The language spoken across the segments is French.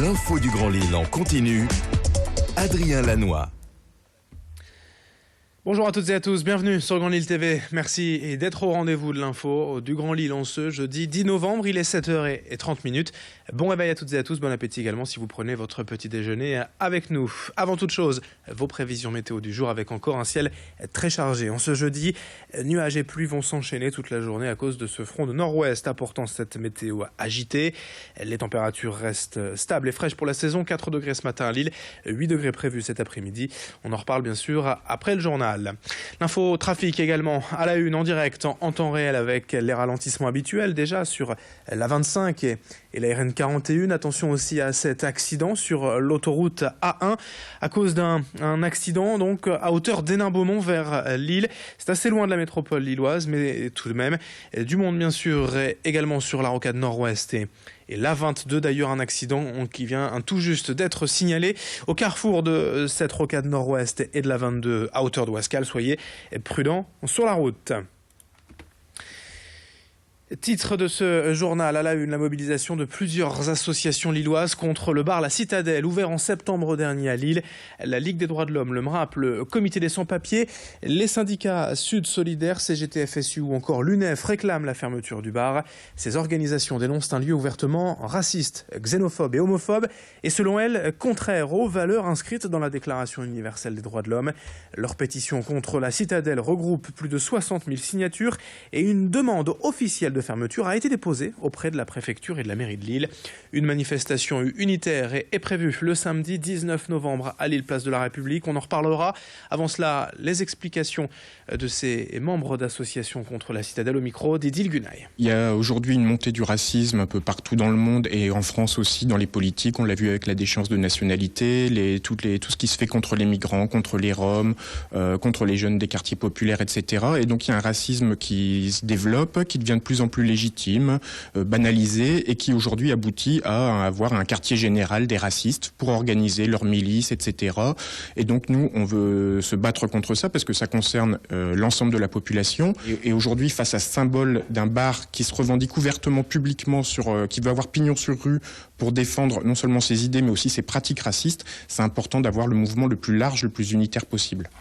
L'info du Grand Lille en continu. Adrien Lanois. Bonjour à toutes et à tous, bienvenue sur Grand Lille TV. Merci d'être au rendez-vous de l'info du Grand Lille en ce jeudi 10 novembre. Il est 7h30. Bon réveil à toutes et à tous, bon appétit également si vous prenez votre petit déjeuner avec nous. Avant toute chose, vos prévisions météo du jour avec encore un ciel très chargé. En ce jeudi, nuages et pluies vont s'enchaîner toute la journée à cause de ce front de nord-ouest apportant cette météo agitée. Les températures restent stables et fraîches pour la saison. 4 degrés ce matin à Lille, 8 degrés prévus cet après-midi. On en reparle bien sûr après le journal. L'info trafic également à la une en direct en temps réel avec les ralentissements habituels déjà sur la 25 et la RN 41. Attention aussi à cet accident sur l'autoroute A1 à cause d'un accident donc à hauteur d'Hénin-Beaumont vers Lille. C'est assez loin de la métropole lilloise mais tout de même du monde bien sûr également sur la rocade nord-ouest et l'A22 d'ailleurs, un accident qui vient tout juste d'être signalé au carrefour de cette rocade nord-ouest et de l'A22 à hauteur d'Ouascal. Soyez prudents sur la route. Titre de ce journal à la une, la mobilisation de plusieurs associations lilloises contre le bar La Citadelle, ouvert en septembre dernier à Lille. La Ligue des droits de l'homme, le MRAP, le Comité des sans-papiers, les syndicats Sud Solidaire, CGT FSU ou encore l'UNEF réclament la fermeture du bar. Ces organisations dénoncent un lieu ouvertement raciste, xénophobe et homophobe et selon elles, contraire aux valeurs inscrites dans la Déclaration universelle des droits de l'homme. Leur pétition contre La Citadelle regroupe plus de 60 000 signatures et une demande officielle de fermeture a été déposée auprès de la préfecture et de la mairie de Lille. Une manifestation unitaire est prévue le samedi 19 novembre à Lille, place de la République. On en reparlera. Avant cela, les explications de ces membres d'associations contre la Citadelle au micro d'Idil Gunay. Il y a aujourd'hui une montée du racisme un peu partout dans le monde et en France aussi dans les politiques. On l'a vu avec la déchéance de nationalité, tout ce qui se fait contre les migrants, contre les Roms, contre les jeunes des quartiers populaires, etc. Et donc il y a un racisme qui se développe, qui devient de plus en plus légitime, banalisé et qui aujourd'hui aboutit à avoir un quartier général des racistes pour organiser leurs milices, etc. Et donc nous, on veut se battre contre ça parce que ça concerne l'ensemble de la population. Et aujourd'hui, face à ce symbole d'un bar qui se revendique ouvertement, publiquement, qui veut avoir pignon sur rue pour défendre non seulement ses idées mais aussi ses pratiques racistes, c'est important d'avoir le mouvement le plus large, le plus unitaire possible.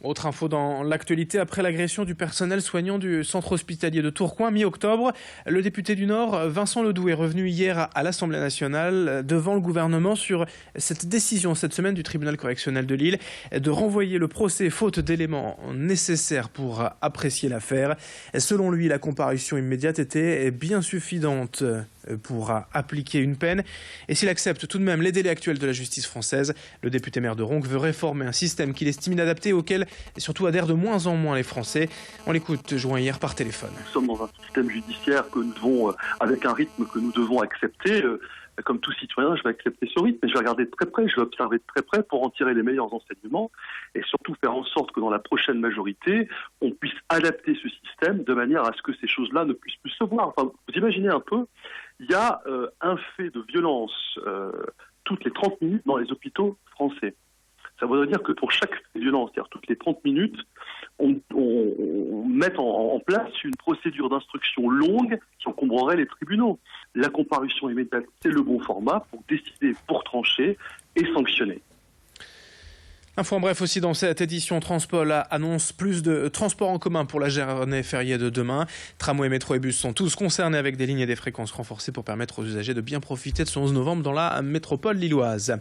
Autre info dans l'actualité, après l'agression du personnel soignant du centre hospitalier de Tourcoing mi-octobre, le député du Nord, Vincent Ledoux, est revenu hier à l'Assemblée nationale devant le gouvernement sur cette décision cette semaine du tribunal correctionnel de Lille de renvoyer le procès faute d'éléments nécessaires pour apprécier l'affaire. Selon lui, la comparution immédiate était bien suffisante pour appliquer une peine. Et s'il accepte tout de même les délais actuels de la justice française, le député maire de Ronques veut réformer un système qu'il estime inadapté auquel et surtout adhèrent de moins en moins les Français. On l'écoute joint hier par téléphone. Nous sommes dans un système judiciaire que nous devons, avec un rythme que nous devons accepter. Comme tout citoyen, je vais accepter ce rythme, mais je vais regarder de très près, je vais observer de très près pour en tirer les meilleurs enseignements et surtout faire en sorte que dans la prochaine majorité, on puisse adapter ce système de manière à ce que ces choses-là ne puissent plus se voir. Enfin, vous imaginez un peu, il y a un fait de violence toutes les 30 minutes dans les hôpitaux français. Ça voudrait dire que pour chaque fait de violence, c'est-à-dire toutes les 30 minutes, on met en place une procédure d'instruction longue qui encombrerait les tribunaux. La comparution immédiate, c'est le bon format pour décider, pour trancher et sanctionner. Info en bref aussi dans cette édition, Transpol annonce plus de transports en commun pour la journée fériée de demain. Tramway, métro et bus sont tous concernés avec des lignes et des fréquences renforcées pour permettre aux usagers de bien profiter de ce 11 novembre dans la métropole lilloise.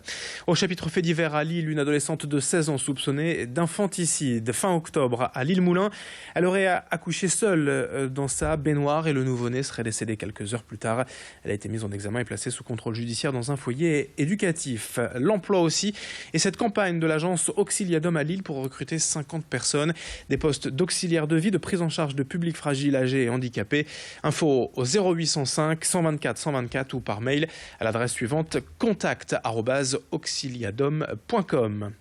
Au chapitre fait divers à Lille, une adolescente de 16 ans soupçonnée d'infanticide. Fin octobre à Lille-Moulin, elle aurait accouché seule dans sa baignoire et le nouveau-né serait décédé quelques heures plus tard. Elle a été mise en examen et placée sous contrôle judiciaire dans un foyer éducatif. L'emploi aussi et cette campagne de l'agence Auxiliadom à Lille pour recruter 50 personnes, des postes d'auxiliaires de vie, de prise en charge de publics fragiles, âgés et handicapés. Info au 0805 124 124 ou par mail à l'adresse suivante contact@auxiliadom.com.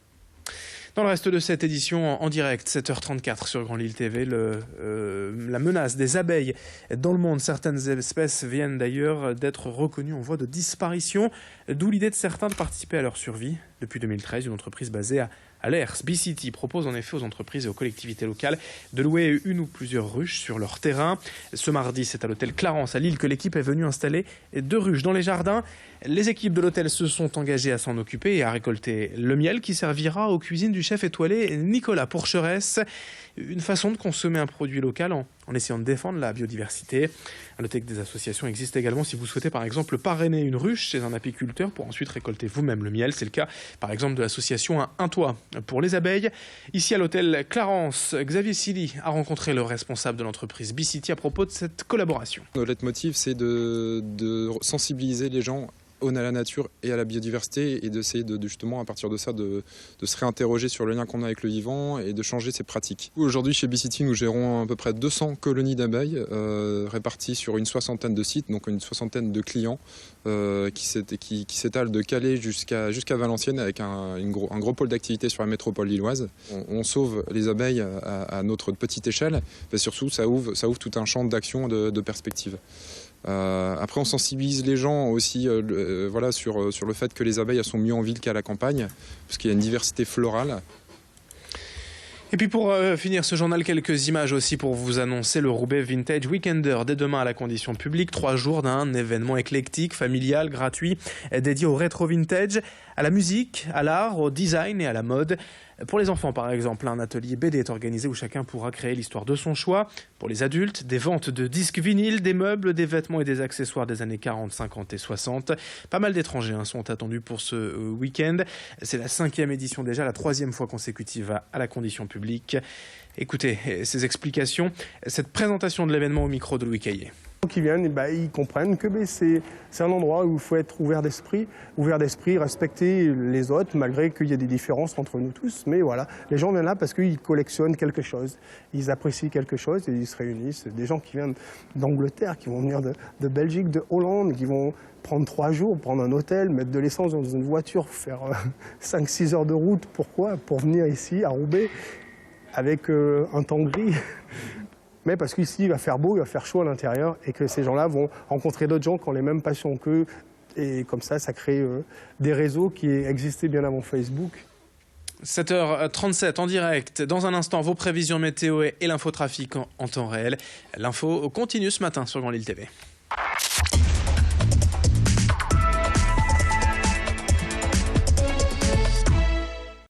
Dans le reste de cette édition, en direct, 7h34 sur Grand Lille TV, la menace des abeilles dans le monde. Certaines espèces viennent d'ailleurs d'être reconnues en voie de disparition, d'où l'idée de certains de participer à leur survie. Depuis 2013, une entreprise basée à à l'ERS. B-City propose en effet aux entreprises et aux collectivités locales de louer une ou plusieurs ruches sur leur terrain. Ce mardi, c'est à l'hôtel Clarence à Lille que l'équipe est venue installer 2 ruches dans les jardins. Les équipes de l'hôtel se sont engagées à s'en occuper et à récolter le miel qui servira aux cuisines du chef étoilé Nicolas Pourcheresse. Une façon de consommer un produit local en essayant de défendre la biodiversité. À noter que des associations existent également si vous souhaitez par exemple parrainer une ruche chez un apiculteur pour ensuite récolter vous-même le miel. C'est le cas par exemple de l'association Un Toit pour les abeilles. Ici à l'hôtel Clarence, Xavier Silly a rencontré le responsable de l'entreprise B-City à propos de cette collaboration. Notre leitmotiv, c'est de sensibiliser les gens à la nature et à la biodiversité et d'essayer justement à partir de ça de se réinterroger sur le lien qu'on a avec le vivant et de changer ses pratiques. Aujourd'hui chez B-City, nous gérons à peu près 200 colonies d'abeilles réparties sur une 60aine de sites, donc une 60aine de clients qui s'étalent de Calais jusqu'à Valenciennes avec un gros pôle d'activité sur la métropole lilloise. On sauve les abeilles à notre petite échelle, mais surtout ça ouvre tout un champ d'action, de perspectives. Après, on sensibilise les gens aussi sur le fait que les abeilles elles sont mieux en ville qu'à la campagne, parce qu'il y a une diversité florale. Et puis pour finir ce journal, quelques images aussi pour vous annoncer le Roubaix Vintage Weekender dès demain à la Condition Publique. 3 jours d'un événement éclectique, familial, gratuit, dédié au rétro vintage, à la musique, à l'art, au design et à la mode. Pour les enfants, par exemple, un atelier BD est organisé où chacun pourra créer l'histoire de son choix. Pour les adultes, des ventes de disques vinyles, des meubles, des vêtements et des accessoires des années 40, 50 et 60. Pas mal d'étrangers sont attendus pour ce week-end. C'est la 5e édition déjà, la 3e fois consécutive à la Condition Publique. Écoutez ces explications, cette présentation de l'événement au micro de Louis Caillé. Qui viennent, ils comprennent que c'est un endroit où il faut être ouvert d'esprit, respecter les autres, malgré qu'il y ait des différences entre nous tous. Mais voilà, les gens viennent là parce qu'ils collectionnent quelque chose, ils apprécient quelque chose et ils se réunissent. Des gens qui viennent d'Angleterre, qui vont venir de Belgique, de Hollande, qui vont prendre 3 jours, prendre un hôtel, mettre de l'essence dans une voiture, faire 5-6 heures de route. Pourquoi? Pour venir ici à Roubaix avec un temps gris. Mais parce qu'ici, il va faire beau, il va faire chaud à l'intérieur et que ces gens-là vont rencontrer d'autres gens qui ont les mêmes passions qu'eux. Et comme ça crée des réseaux qui existaient bien avant Facebook. 7h37 en direct. Dans un instant, vos prévisions météo et l'infotrafic en temps réel. L'info continue ce matin sur Grand Lille TV.